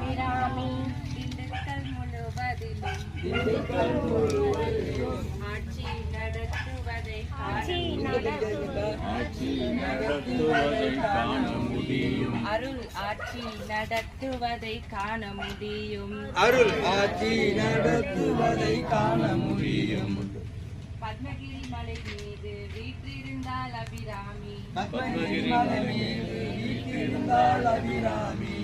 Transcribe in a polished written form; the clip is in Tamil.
அபிராமி திண்டுக்கல் முழுவதிலும் ஆட்சி நடத்துவதை காண முடியும் அருள் ஆட்சி நடத்துவதை காண முடியும் அருள் ஆட்சி நடத்துவதை காண முடியும் பத்மகிரி மலை மீது வீற்றிருந்தால் அபிராமி பத்மகிரி மலை மீது வீற்றிருந்தால் அபிராமி